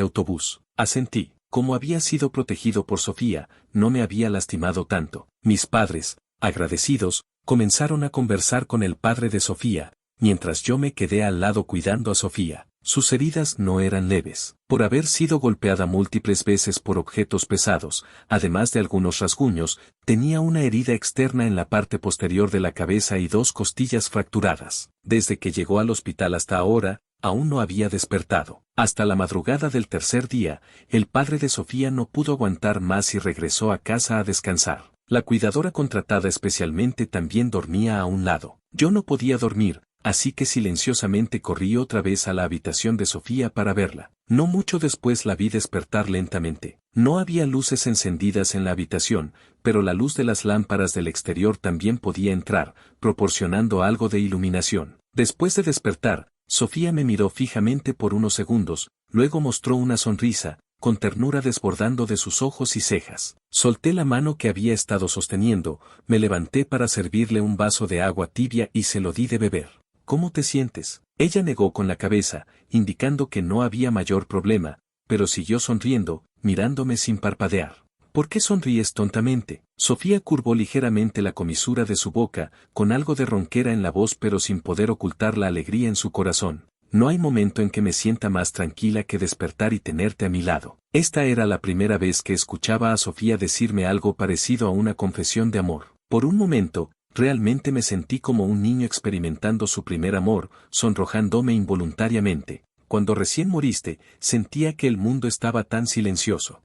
autobús». Asentí. Como había sido protegido por Sofía, no me había lastimado tanto. Mis padres, agradecidos, comenzaron a conversar con el padre de Sofía, mientras yo me quedé al lado cuidando a Sofía. Sus heridas no eran leves. Por haber sido golpeada múltiples veces por objetos pesados, además de algunos rasguños, tenía una herida externa en la parte posterior de la cabeza y 2 costillas fracturadas. Desde que llegó al hospital hasta ahora, aún no había despertado. Hasta la madrugada del tercer día, el padre de Sofía no pudo aguantar más y regresó a casa a descansar. La cuidadora contratada especialmente también dormía a un lado. Yo no podía dormir, así que silenciosamente corrí otra vez a la habitación de Sofía para verla. No mucho después la vi despertar lentamente. No había luces encendidas en la habitación, pero la luz de las lámparas del exterior también podía entrar, proporcionando algo de iluminación. Después de despertar, Sofía me miró fijamente por unos segundos, luego mostró una sonrisa, con ternura desbordando de sus ojos y cejas. Solté la mano que había estado sosteniendo, me levanté para servirle un vaso de agua tibia y se lo di de beber. ¿Cómo te sientes? Ella negó con la cabeza, indicando que no había mayor problema, pero siguió sonriendo, mirándome sin parpadear. ¿Por qué sonríes tontamente? Sofía curvó ligeramente la comisura de su boca, con algo de ronquera en la voz pero sin poder ocultar la alegría en su corazón. No hay momento en que me sienta más tranquila que despertar y tenerte a mi lado. Esta era la primera vez que escuchaba a Sofía decirme algo parecido a una confesión de amor. Por un momento, realmente me sentí como un niño experimentando su primer amor, sonrojándome involuntariamente. Cuando recién moriste, sentía que el mundo estaba tan silencioso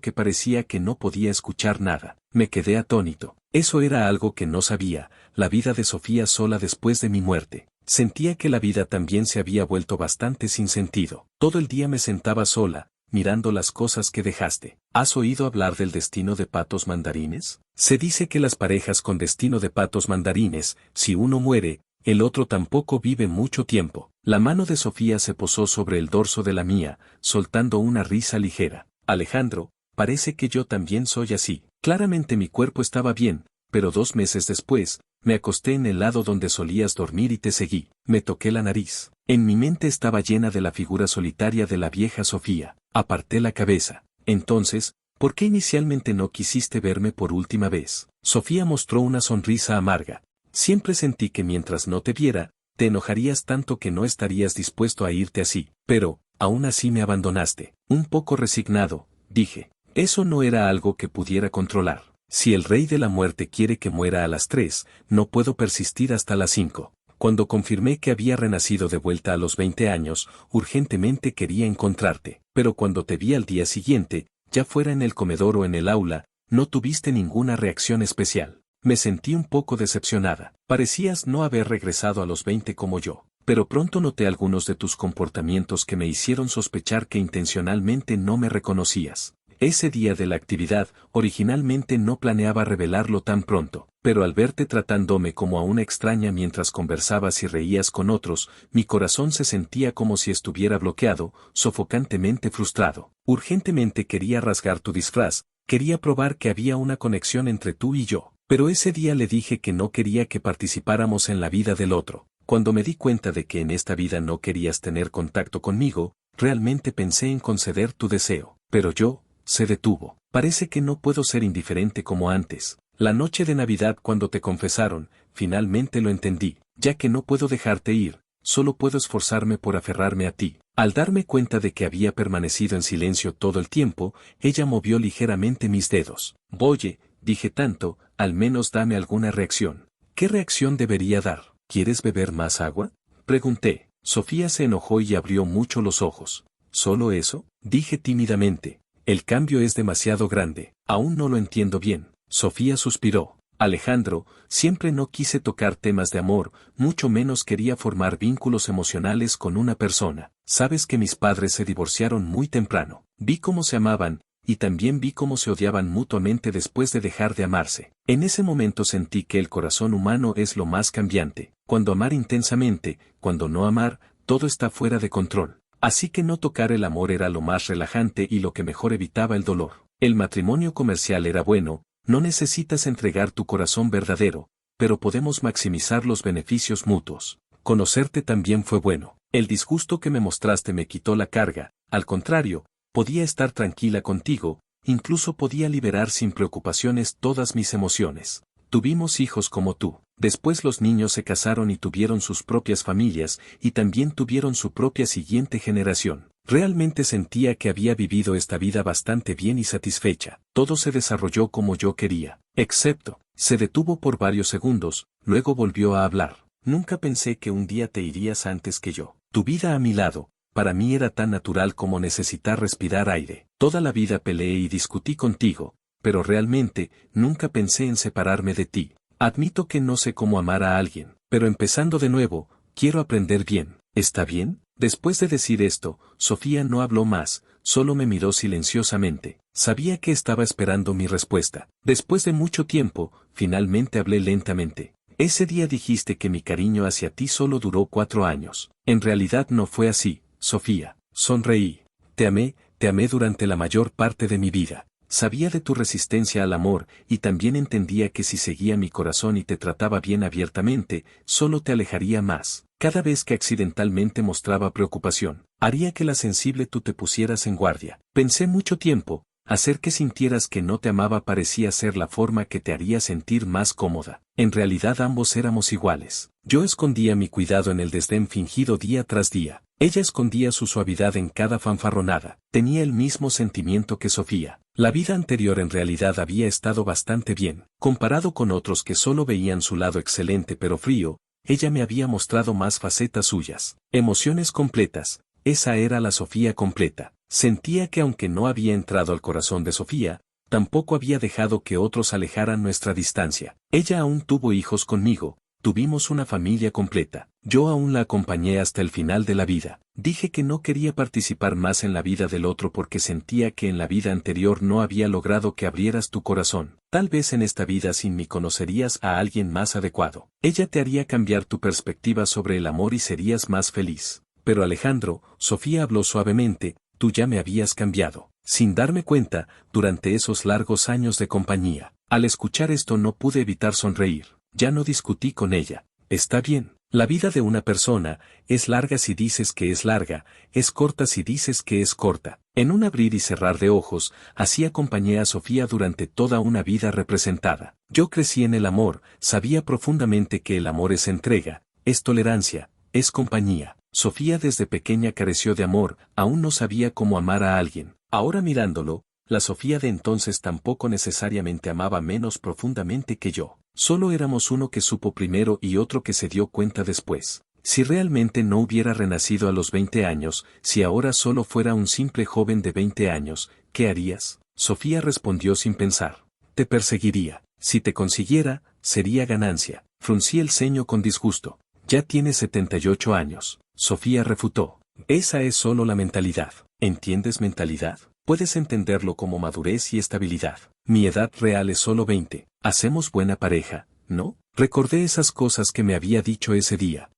que parecía que no podía escuchar nada. Me quedé atónito. Eso era algo que no sabía, la vida de Sofía sola después de mi muerte. Sentía que la vida también se había vuelto bastante sin sentido. Todo el día me sentaba sola, mirando las cosas que dejaste. ¿Has oído hablar del destino de patos mandarines? Se dice que las parejas con destino de patos mandarines, si uno muere, el otro tampoco vive mucho tiempo. La mano de Sofía se posó sobre el dorso de la mía, soltando una risa ligera. Alejandro, parece que yo también soy así. Claramente mi cuerpo estaba bien, pero 2 meses después, Me acosté en el lado donde solías dormir y te seguí. Me toqué la nariz. En mi mente estaba llena de la figura solitaria de la vieja Sofía. Aparté la cabeza. Entonces, ¿por qué inicialmente no quisiste verme por última vez? Sofía mostró una sonrisa amarga. Siempre sentí que mientras no te viera, te enojarías tanto que no estarías dispuesto a irte así. Pero, aún así me abandonaste. Un poco resignado, dije. Eso no era algo que pudiera controlar. Si el rey de la muerte quiere que muera a las 3, no puedo persistir hasta las 5. Cuando confirmé que había renacido de vuelta a los 20 años, urgentemente quería encontrarte. Pero cuando te vi al día siguiente, ya fuera en el comedor o en el aula, no tuviste ninguna reacción especial. Me sentí un poco decepcionada. Parecías no haber regresado a los 20 como yo. Pero pronto noté algunos de tus comportamientos que me hicieron sospechar que intencionalmente no me reconocías. Ese día de la actividad, originalmente no planeaba revelarlo tan pronto, pero al verte tratándome como a una extraña mientras conversabas y reías con otros, mi corazón se sentía como si estuviera bloqueado, sofocantemente frustrado. Urgentemente quería rasgar tu disfraz, quería probar que había una conexión entre tú y yo, pero ese día le dije que no quería que participáramos en la vida del otro. Cuando me di cuenta de que en esta vida no querías tener contacto conmigo, realmente pensé en conceder tu deseo, pero yo, se detuvo. Parece que no puedo ser indiferente como antes. La noche de Navidad cuando te confesaron, finalmente lo entendí, ya que no puedo dejarte ir, solo puedo esforzarme por aferrarme a ti. Al darme cuenta de que había permanecido en silencio todo el tiempo, ella movió ligeramente mis dedos. Oye, dije tanto, al menos dame alguna reacción. ¿Qué reacción debería dar? ¿Quieres beber más agua? Pregunté. Sofía se enojó y abrió mucho los ojos. ¿Solo eso? Dije tímidamente. El cambio es demasiado grande, aún no lo entiendo bien. Sofía suspiró. Alejandro, siempre no quise tocar temas de amor, mucho menos quería formar vínculos emocionales con una persona. Sabes que mis padres se divorciaron muy temprano. Vi cómo se amaban, y también vi cómo se odiaban mutuamente después de dejar de amarse. En ese momento sentí que el corazón humano es lo más cambiante. Cuando amar intensamente, cuando no amar, todo está fuera de control. Así que no tocar el amor era lo más relajante y lo que mejor evitaba el dolor. El matrimonio comercial era bueno, no necesitas entregar tu corazón verdadero, pero podemos maximizar los beneficios mutuos. Conocerte también fue bueno. El disgusto que me mostraste me quitó la carga, al contrario, podía estar tranquila contigo, incluso podía liberar sin preocupaciones todas mis emociones. Tuvimos hijos como tú. Después los niños se casaron y tuvieron sus propias familias, y también tuvieron su propia siguiente generación. Realmente sentía que había vivido esta vida bastante bien y satisfecha. Todo se desarrolló como yo quería. Excepto, se detuvo por varios segundos, luego volvió a hablar. Nunca pensé que un día te irías antes que yo. Tu vida a mi lado, para mí era tan natural como necesitar respirar aire. Toda la vida peleé y discutí contigo, pero realmente, nunca pensé en separarme de ti. Admito que no sé cómo amar a alguien, pero empezando de nuevo, quiero aprender bien. ¿Está bien? Después de decir esto, Sofía no habló más, solo me miró silenciosamente. Sabía que estaba esperando mi respuesta. Después de mucho tiempo, finalmente hablé lentamente. Ese día dijiste que mi cariño hacia ti solo duró 4 años. En realidad no fue así, Sofía. Sonreí. Te amé durante la mayor parte de mi vida. Sabía de tu resistencia al amor, y también entendía que si seguía mi corazón y te trataba bien abiertamente, solo te alejaría más. Cada vez que accidentalmente mostraba preocupación, haría que la sensible tú te pusieras en guardia. Pensé mucho tiempo, hacer que sintieras que no te amaba parecía ser la forma que te haría sentir más cómoda. En realidad ambos éramos iguales. Yo escondía mi cuidado en el desdén fingido día tras día. Ella escondía su suavidad en cada fanfarronada. Tenía el mismo sentimiento que Sofía. La vida anterior en realidad había estado bastante bien. Comparado con otros que solo veían su lado excelente pero frío, ella me había mostrado más facetas suyas. Emociones completas. Esa era la Sofía completa. Sentía que aunque no había entrado al corazón de Sofía, tampoco había dejado que otros alejaran nuestra distancia. Ella aún tuvo hijos conmigo. Tuvimos una familia completa. Yo aún la acompañé hasta el final de la vida. Dije que no quería participar más en la vida del otro porque sentía que en la vida anterior no había logrado que abrieras tu corazón. Tal vez en esta vida sin mí conocerías a alguien más adecuado. Ella te haría cambiar tu perspectiva sobre el amor y serías más feliz. Pero Alejandro, Sofía habló suavemente, tú ya me habías cambiado. Sin darme cuenta, durante esos largos años de compañía. Al escuchar esto no pude evitar sonreír. Ya no discutí con ella. Está bien. La vida de una persona es larga si dices que es larga, es corta si dices que es corta. En un abrir y cerrar de ojos, así acompañé a Sofía durante toda una vida representada. Yo crecí en el amor, sabía profundamente que el amor es entrega, es tolerancia, es compañía. Sofía desde pequeña careció de amor, aún no sabía cómo amar a alguien. Ahora mirándolo, la Sofía de entonces tampoco necesariamente amaba menos profundamente que yo. Solo éramos uno que supo primero y otro que se dio cuenta después. Si realmente no hubiera renacido a los 20 años, si ahora solo fuera un simple joven de 20 años, ¿qué harías? Sofía respondió sin pensar. Te perseguiría. Si te consiguiera, sería ganancia. Fruncí el ceño con disgusto. Ya tienes 78 años. Sofía refutó. Esa es solo la mentalidad. ¿Entiendes mentalidad? Puedes entenderlo como madurez y estabilidad. Mi edad real es solo 20. Hacemos buena pareja, ¿no? Recordé esas cosas que me había dicho ese día.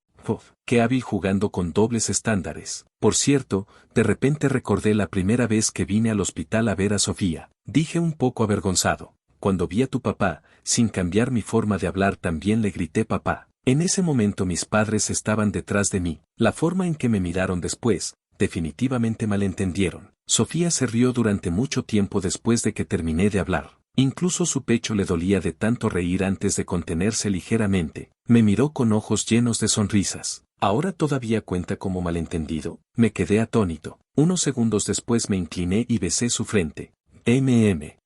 Qué hábil jugando con dobles estándares. Por cierto, de repente recordé la primera vez que vine al hospital a ver a Sofía. Dije un poco avergonzado. Cuando vi a tu papá, sin cambiar mi forma de hablar también le grité papá. En ese momento mis padres estaban detrás de mí. La forma en que me miraron después, definitivamente malentendieron. Sofía se rió durante mucho tiempo después de que terminé de hablar. Incluso su pecho le dolía de tanto reír antes de contenerse ligeramente. Me miró con ojos llenos de sonrisas. ¿Ahora todavía cuenta como malentendido? Me quedé atónito. Unos segundos después me incliné y besé su frente.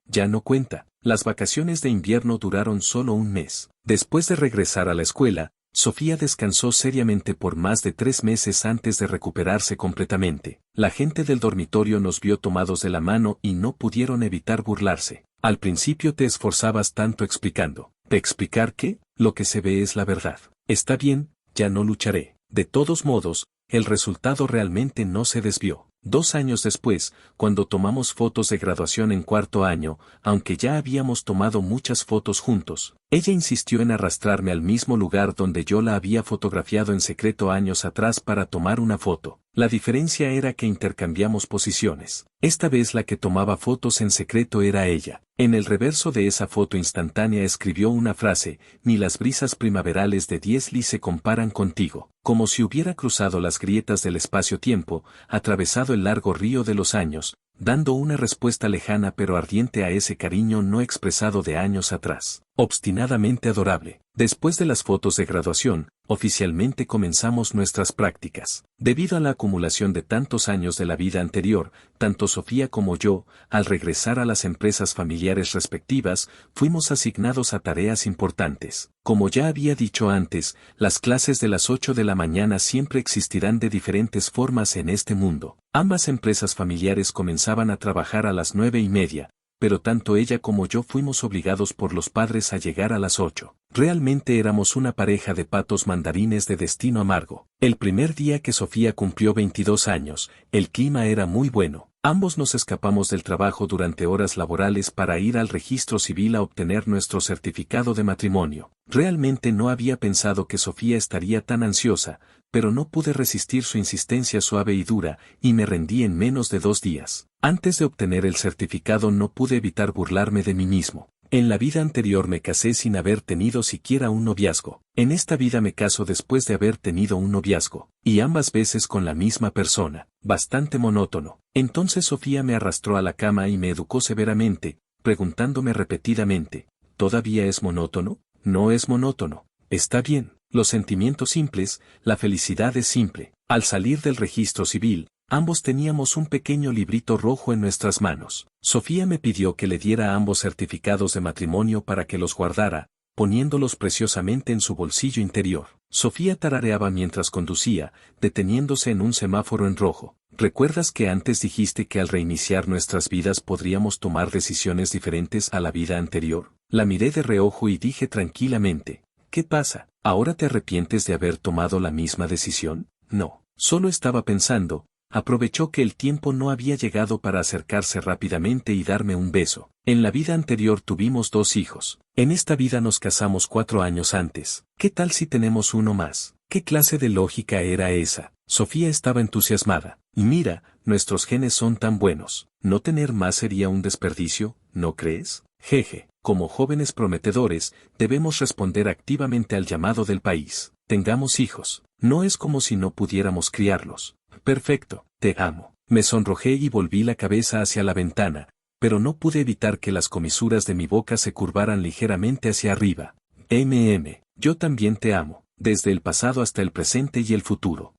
Ya no cuenta. Las vacaciones de invierno duraron solo un mes. Después de regresar a la escuela, Sofía descansó seriamente por más de 3 meses antes de recuperarse completamente. La gente del dormitorio nos vio tomados de la mano y no pudieron evitar burlarse. Al principio te esforzabas tanto explicando. ¿De explicar qué? Lo que se ve es la verdad. Está bien, ya no lucharé. De todos modos, el resultado realmente no se desvió. 2 años después, cuando tomamos fotos de graduación en 4º año, aunque ya habíamos tomado muchas fotos juntos, ella insistió en arrastrarme al mismo lugar donde yo la había fotografiado en secreto años atrás para tomar una foto. La diferencia era que intercambiamos posiciones. Esta vez la que tomaba fotos en secreto era ella. En el reverso de esa foto instantánea escribió una frase: ni las brisas primaverales de Diezli se comparan contigo. Como si hubiera cruzado las grietas del espacio-tiempo, atravesado el largo río de los años, dando una respuesta lejana pero ardiente a ese cariño no expresado de años atrás. Obstinadamente adorable. Después de las fotos de graduación, oficialmente comenzamos nuestras prácticas. Debido a la acumulación de tantos años de la vida anterior, tanto Sofía como yo, al regresar a las empresas familiares respectivas, fuimos asignados a tareas importantes. Como ya había dicho antes, las clases de las 8 de la mañana siempre existirán de diferentes formas en este mundo. Ambas empresas familiares comenzaban a trabajar a las 9:30, pero tanto ella como yo fuimos obligados por los padres a llegar a las 8. Realmente éramos una pareja de patos mandarines de destino amargo. El primer día que Sofía cumplió 22 años, el clima era muy bueno. Ambos nos escapamos del trabajo durante horas laborales para ir al registro civil a obtener nuestro certificado de matrimonio. Realmente no había pensado que Sofía estaría tan ansiosa, pero no pude resistir su insistencia suave y dura, y me rendí en menos de 2 días. Antes de obtener el certificado no pude evitar burlarme de mí mismo. En la vida anterior me casé sin haber tenido siquiera un noviazgo. En esta vida me caso después de haber tenido un noviazgo, y ambas veces con la misma persona. Bastante monótono. Entonces Sofía me arrastró a la cama y me educó severamente, preguntándome repetidamente: ¿todavía es monótono? No es monótono. Está bien. Los sentimientos simples, la felicidad es simple. Al salir del registro civil, ambos teníamos un pequeño librito rojo en nuestras manos. Sofía me pidió que le diera ambos certificados de matrimonio para que los guardara, poniéndolos preciosamente en su bolsillo interior. Sofía tarareaba mientras conducía, deteniéndose en un semáforo en rojo. ¿Recuerdas que antes dijiste que al reiniciar nuestras vidas podríamos tomar decisiones diferentes a la vida anterior? La miré de reojo y dije tranquilamente: ¿qué pasa? ¿Ahora te arrepientes de haber tomado la misma decisión? No, solo estaba pensando. Aprovechó que el tiempo no había llegado para acercarse rápidamente y darme un beso. En la vida anterior tuvimos 2 hijos. En esta vida nos casamos 4 años antes. ¿Qué tal si tenemos uno más? ¿Qué clase de lógica era esa? Sofía estaba entusiasmada. Y mira, nuestros genes son tan buenos. ¿No tener más sería un desperdicio, no crees? Jeje. como jóvenes prometedores, debemos responder activamente al llamado del país. Tengamos hijos. No es como si no pudiéramos criarlos. Perfecto, te amo. Me sonrojé y volví la cabeza hacia la ventana, pero no pude evitar que las comisuras de mi boca se curvaran ligeramente hacia arriba. Yo también te amo, desde el pasado hasta el presente y el futuro.